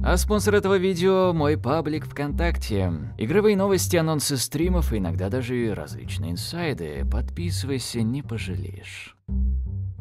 А спонсор этого видео – мой паблик ВКонтакте. Игровые новости, анонсы стримов и иногда даже различные инсайды. Подписывайся, не пожалеешь.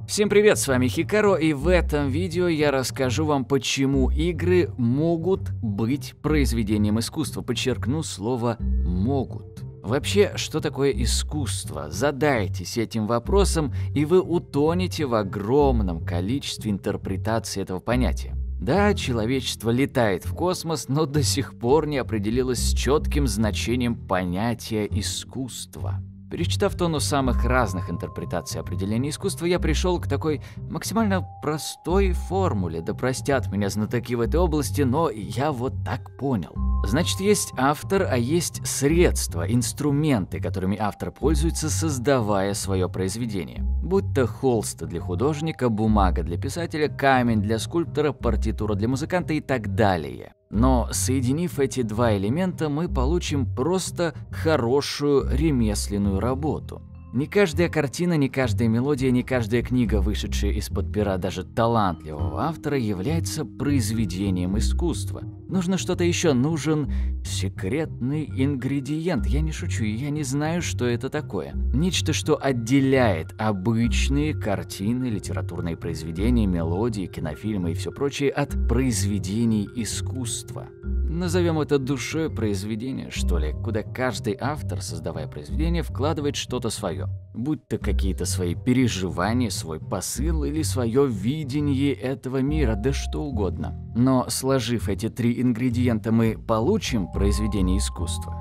Всем привет, с вами Хикаро, и в этом видео я расскажу вам, почему игры могут быть произведением искусства. Подчеркну слово «могут». Вообще, что такое искусство? Задайтесь этим вопросом, и вы утонете в огромном количестве интерпретаций этого понятия. Да, человечество летает в космос, но до сих пор не определилось с четким значением понятия искусства. Перечитав тонну самых разных интерпретаций определения искусства, я пришел к такой максимально простой формуле. Да простят меня знатоки в этой области, но я вот так понял. Значит, есть автор, а есть средства, инструменты, которыми автор пользуется, создавая свое произведение. Будь то холст для художника, бумага для писателя, камень для скульптора, партитура для музыканта и так далее. Но соединив эти два элемента, мы получим просто хорошую ремесленную работу. Не каждая картина, не каждая мелодия, не каждая книга, вышедшая из-под пера даже талантливого автора, является произведением искусства. Нужно что-то еще, нужен секретный ингредиент. Я не шучу, я не знаю, что это такое. Нечто, что отделяет обычные картины, литературные произведения, мелодии, кинофильмы и все прочее от произведений искусства. Назовем это душой произведения, что ли, куда каждый автор, создавая произведение, вкладывает что-то свое. Будь то какие-то свои переживания, свой посыл или свое видение этого мира, да что угодно. Но сложив эти три ингредиента, мы получим произведение искусства?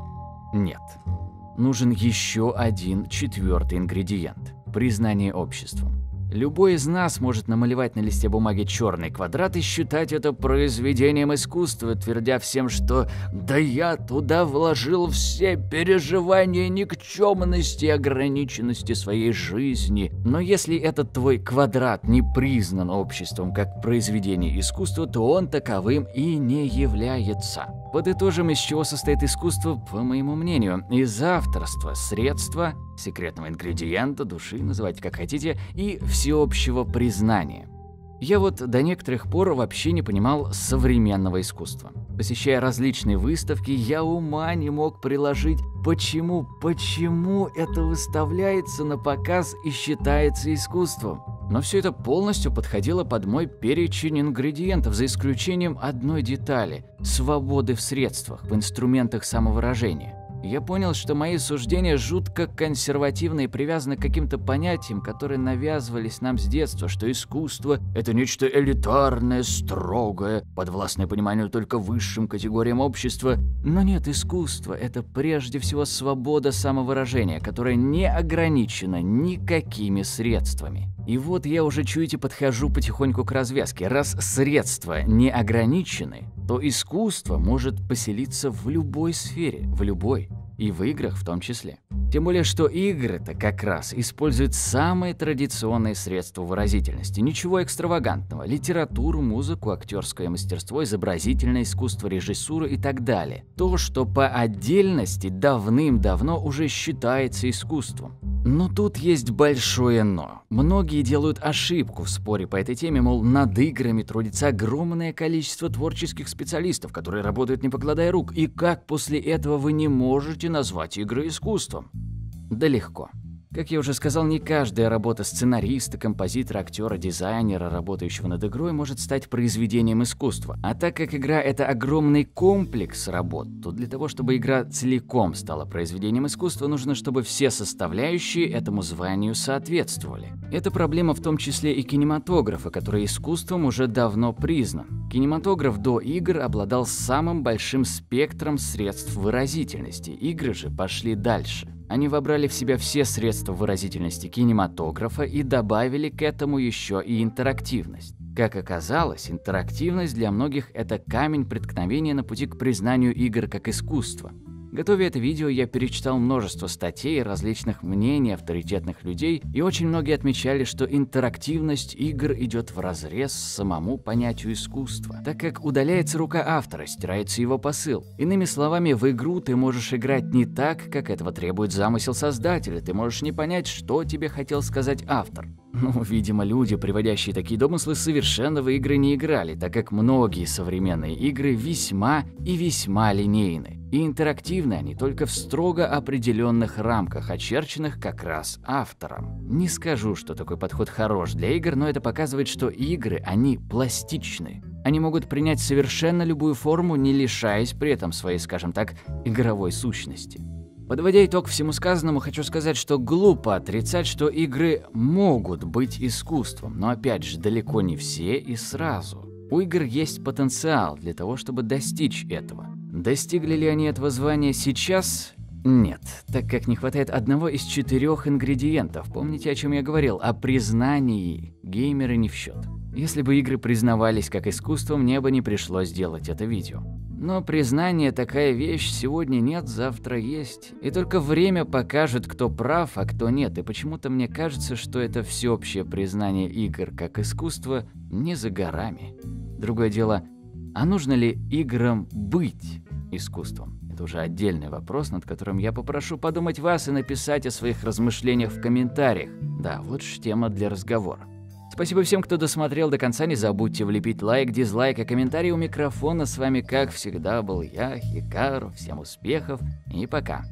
Нет. Нужен еще один четвертый ингредиент – признание обществом. Любой из нас может намалевать на листе бумаги черный квадрат и считать это произведением искусства, твердя всем, что «да я туда вложил все переживания никчемности и ограниченности своей жизни». Но если этот твой квадрат не признан обществом как произведение искусства, то он таковым и не является. Подытожим, из чего состоит искусство, по моему мнению. Из авторства, средства, секретного ингредиента, души, называйте как хотите, и всеобщего признания. Я вот до некоторых пор вообще не понимал современного искусства. Посещая различные выставки, я ума не мог приложить, почему это выставляется на показ и считается искусством. Но все это полностью подходило под мой перечень ингредиентов, за исключением одной детали – свободы в средствах, в инструментах самовыражения. Я понял, что мои суждения жутко консервативны и привязаны к каким-то понятиям, которые навязывались нам с детства, что искусство – это нечто элитарное, строгое, подвластное пониманию только высшим категориям общества. Но нет, искусство – это прежде всего свобода самовыражения, которая не ограничена никакими средствами. И вот я уже, чуете, подхожу потихоньку к развязке. Раз средства не ограничены, то искусство может поселиться в любой сфере, в любой, и в играх в том числе. Тем более, что игры-то как раз используют самые традиционные средства выразительности. Ничего экстравагантного. Литературу, музыку, актерское мастерство, изобразительное искусство, режиссура и так далее. То, что по отдельности давным-давно уже считается искусством. Но тут есть большое «но». Многие делают ошибку в споре по этой теме, мол, над играми трудится огромное количество творческих специалистов, которые работают не покладая рук, и как после этого вы не можете назвать игры искусством? Да легко. Как я уже сказал, не каждая работа сценариста, композитора, актера, дизайнера, работающего над игрой, может стать произведением искусства. А так как игра – это огромный комплекс работ, то для того, чтобы игра целиком стала произведением искусства, нужно, чтобы все составляющие этому званию соответствовали. Это проблема в том числе и кинематографа, который искусством уже давно признан. Кинематограф до игр обладал самым большим спектром средств выразительности, игры же пошли дальше. Они вобрали в себя все средства выразительности кинематографа и добавили к этому еще и интерактивность. Как оказалось, интерактивность для многих – это камень преткновения на пути к признанию игр как искусства. Готовя это видео, я перечитал множество статей и различных мнений авторитетных людей, и очень многие отмечали, что интерактивность игр идет вразрез самому понятию искусства, так как удаляется рука автора, стирается его посыл. Иными словами, в игру ты можешь играть не так, как этого требует замысел создателя, ты можешь не понять, что тебе хотел сказать автор. Ну, видимо, люди, приводящие такие домыслы, совершенно в игры не играли, так как многие современные игры весьма и весьма линейны. И интерактивны они только в строго определенных рамках, очерченных как раз автором. Не скажу, что такой подход хорош для игр, но это показывает, что игры, они пластичны. Они могут принять совершенно любую форму, не лишаясь при этом своей, скажем так, игровой сущности. Подводя итог всему сказанному, хочу сказать, что глупо отрицать, что игры могут быть искусством, но опять же, далеко не все и сразу. У игр есть потенциал для того, чтобы достичь этого. Достигли ли они этого звания сейчас? Нет, так как не хватает одного из 4 ингредиентов. Помните, о чем я говорил? О признании. Геймеры не в счет. Если бы игры признавались как искусство, мне бы не пришлось делать это видео. Но признание такая вещь, сегодня нет, завтра есть. И только время покажет, кто прав, а кто нет. И почему-то мне кажется, что это всеобщее признание игр как искусства не за горами. Другое дело, а нужно ли играм быть искусством? Это уже отдельный вопрос, над которым я попрошу подумать вас и написать о своих размышлениях в комментариях. Да, вот ж тема для разговора. Спасибо всем, кто досмотрел до конца. Не забудьте влепить лайк, дизлайк и комментарий. У микрофона с вами, как всегда, был я, Хикару. Всем успехов и пока.